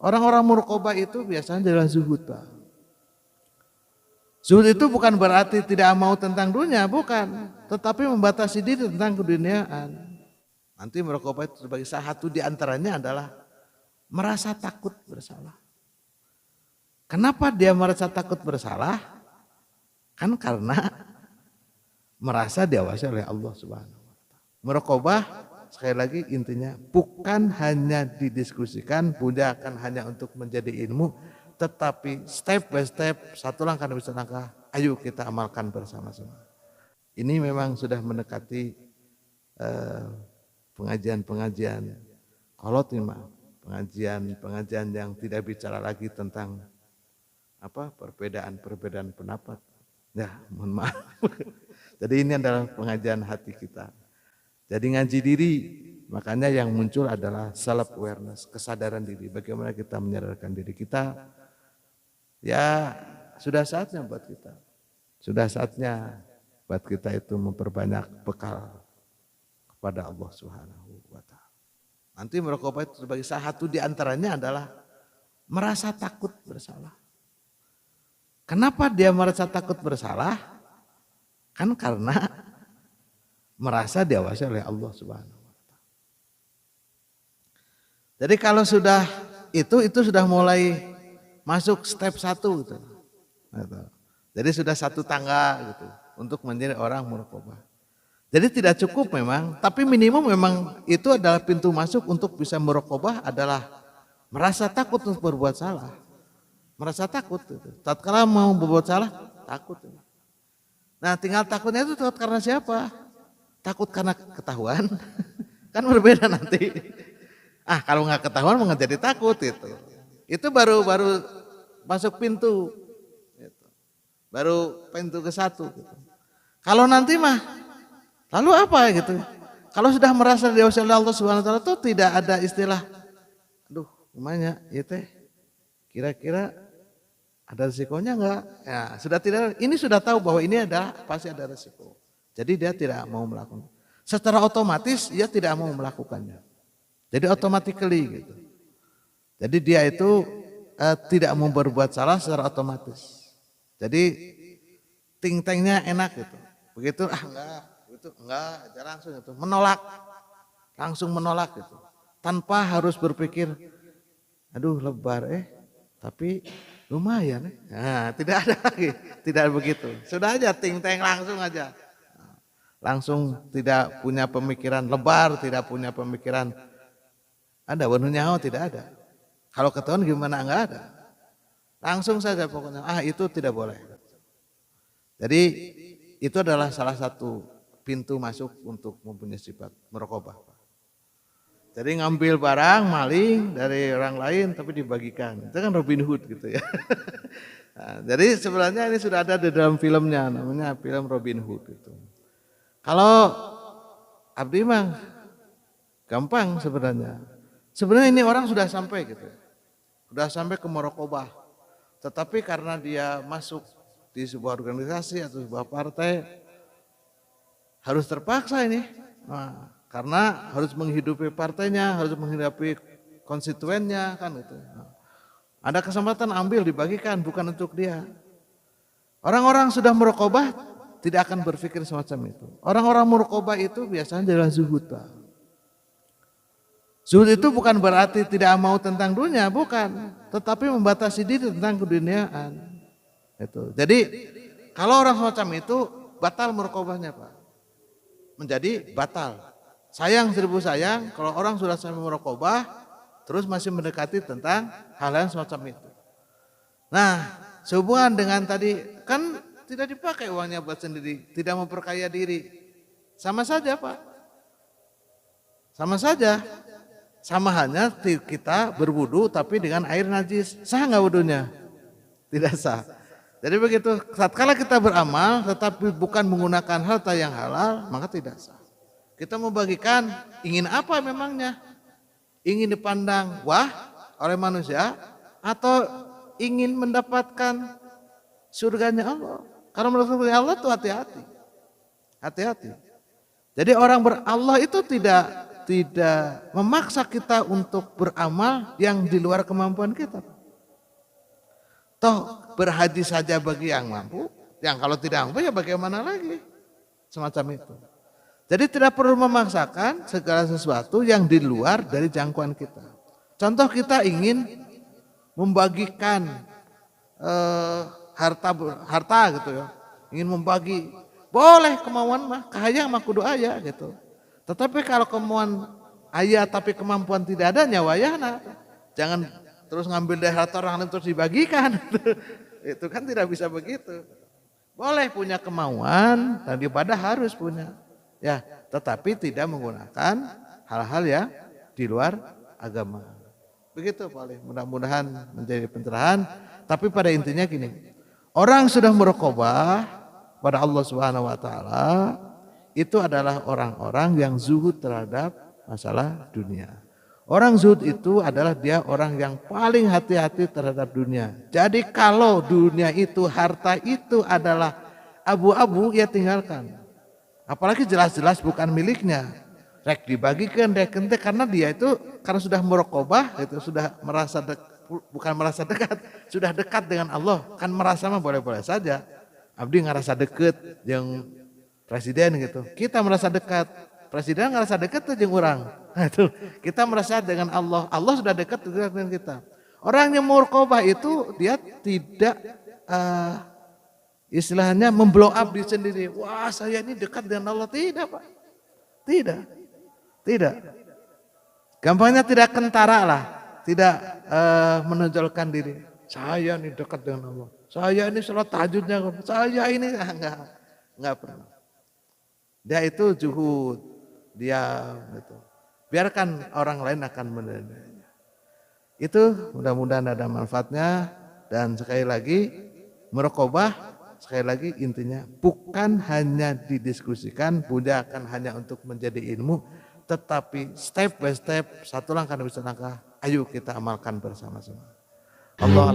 Orang-orang muraqabah itu biasanya adalah zuhud, Pak. Zuhud itu bukan berarti tidak mau tentang dunia, bukan. Tetapi membatasi diri tentang keduniaan. Nanti muraqabah itu sebagai salah satu di antaranya adalah merasa takut bersalah. Kenapa dia merasa takut bersalah? Kan karena merasa diawasi oleh Allah Subhanahu wa taala. Muraqabah sekali lagi intinya bukan hanya didiskusikan, bukan hanya untuk menjadi ilmu, tetapi step by step, satu langkah demi satu langkah, ayo kita amalkan bersama-sama. Ini memang sudah mendekati pengajian-pengajian kolot nih, pengajian yang tidak bicara lagi tentang perbedaan pendapat. Ya, mohon maaf. Jadi ini adalah pengajian hati kita. Jadi ngaji diri, makanya yang muncul adalah self awareness, kesadaran diri. Bagaimana kita menyadarkan diri kita. Ya, sudah saatnya buat kita. Sudah saatnya buat kita itu memperbanyak bekal kepada Allah Subhanahu wa taala. Nanti muraqabah itu sebagai salah satu di antaranya adalah merasa takut bersalah. Kenapa dia merasa takut bersalah? Kan karena merasa diawasi oleh Allah Subhanahu wa taala. Jadi kalau sudah itu sudah mulai masuk step 1 gitu. Jadi sudah satu tangga gitu untuk menjadi orang muraqabah. Jadi tidak cukup memang, tapi minimum memang itu adalah pintu masuk untuk bisa muraqabah adalah merasa takut untuk berbuat salah. Merasa takut gitu. Tatkala mau berbuat salah, takut. Nah, tinggal takutnya itu takut karena siapa? Takut karena ketahuan, kan berbeda nanti. Kalau nggak ketahuan mau jadi takut itu. Itu baru masuk pintu, gitu. Baru pintu ke-1. Gitu. Kalau nanti mah, lalu apa gitu? Kalau sudah merasa diawasi oleh Allah Subhanahu Wa Taala itu tidak ada istilah, aduh, gimana ya teh? Kira-kira ada risikonya enggak? Ya, sudah tidak. Ini sudah tahu bahwa ini pasti ada risiko. Jadi dia tidak mau melakukan. Secara otomatis dia tidak mau melakukannya. Jadi automatically gitu. Jadi dia itu tidak mau berbuat salah secara otomatis. Jadi ting-tengnya enak gitu. Begitu enggak, aja langsung itu menolak. Langsung menolak gitu. Tanpa harus berpikir aduh lebar tapi lumayan. Nah, tidak ada lagi, tidak begitu. Sudah aja ting-teng langsung aja. Langsung tidak punya pemikiran lebar, tidak punya pemikiran ada benuh nyawa, tidak ada. Kalau ketahuan gimana enggak ada. Langsung saja pokoknya, itu tidak boleh. Jadi itu adalah salah satu pintu masuk untuk mempunyai sifat muraqabah. Jadi ngambil barang, maling dari orang lain tapi dibagikan. Itu kan Robin Hood gitu ya. Nah, jadi sebenarnya ini sudah ada di dalam filmnya, namanya film Robin Hood itu. Kalau abdi mah gampang sebenarnya. Sebenarnya ini orang sudah sampai gitu. Sudah sampai ke muraqabah. Tetapi karena dia masuk di sebuah organisasi atau sebuah partai harus terpaksa ini. Nah, karena harus menghidupi partainya, harus menghidupi konstituennya kan itu. Nah, ada kesempatan ambil dibagikan bukan untuk dia. Orang-orang sudah muraqabah tidak akan berpikir semacam itu. Orang-orang muraqabah itu biasanya adalah zuhud, Pak. Zuhud itu bukan berarti tidak mau tentang dunia, bukan. Tetapi membatasi diri tentang keduniaan. Itu. Jadi kalau orang semacam itu batal muraqabahnya, Pak. Menjadi batal. Sayang seribu sayang kalau orang sudah sampai muraqabah terus masih mendekati tentang hal-hal semacam itu. Nah, sehubungan dengan tadi kan tidak dipakai uangnya buat sendiri, tidak memperkaya diri. Sama saja, Pak. Sama saja. Sama halnya kita berwudu tapi dengan air najis. Sah nggak wudunya? Tidak sah. Jadi begitu, tatkala kita beramal tetapi bukan menggunakan harta yang halal, maka tidak sah. Kita membagikan, ingin apa memangnya? Ingin dipandang wah oleh manusia atau ingin mendapatkan surganya Allah? Karena menurut Allah itu hati-hati. Hati-hati. Jadi orang berallah itu tidak tidak memaksa kita untuk beramal yang di luar kemampuan kita. Toh berhaji saja bagi yang mampu, yang kalau tidak mampu ya bagaimana lagi? Semacam itu. Jadi tidak perlu memaksakan segala sesuatu yang di luar dari jangkauan kita. Contoh kita ingin membagikan harta gitu ya, ingin membagi, boleh kemauan mah, kahayang mah kudu aya gitu. Tetapi kalau kemauan ayah tapi kemampuan tidak ada nyawayana, jangan terus ngambil dari harta orang lain terus dibagikan. Itu kan tidak bisa begitu. Boleh punya kemauan dan ibadah harus punya. Ya, tetapi tidak menggunakan hal-hal yang di luar agama. Begitu paling mudah-mudahan menjadi pencerahan. Tapi pada intinya gini, orang sudah merokobah pada Allah Subhanahu Wa Taala itu adalah orang-orang yang zuhud terhadap masalah dunia. Orang zuhud itu adalah dia orang yang paling hati-hati terhadap dunia. Jadi kalau dunia itu, harta itu adalah abu-abu, ya tinggalkan. Apalagi jelas-jelas bukan miliknya. Rek dibagikan, rek ente, karena dia itu karena sudah merokobah, itu sudah merasa bukan merasa dekat, sudah dekat dengan Allah. Kan merasa mah boleh-boleh saja. Abdi ngerasa deket yang presiden gitu. Kita merasa dekat, presiden ngerasa dekat tuh jeung urang. Nah, itu kita merasa dengan Allah. Allah sudah dekat dengan kita. Orang yang murqabah itu dia tidak istilahnya memblow up diri sendiri. Wah, saya ini dekat dengan Allah. Tidak, Pak. Tidak. Tidak. Gampangnya tidak kentara lah. Tidak menonjolkan diri. Saya ini dekat dengan Allah. Saya ini salat tahajudnya. Saya ini enggak pernah. Dia itu zuhud, diam gitu. Biarkan orang lain akan menilainya. Itu mudah-mudahan ada manfaatnya, dan sekali lagi muraqabah, sekali lagi intinya bukan hanya didiskusikan, bukan hanya untuk menjadi ilmu, tetapi step by step, satu langkah demi satu langkah, ayo kita amalkan bersama-sama. Allah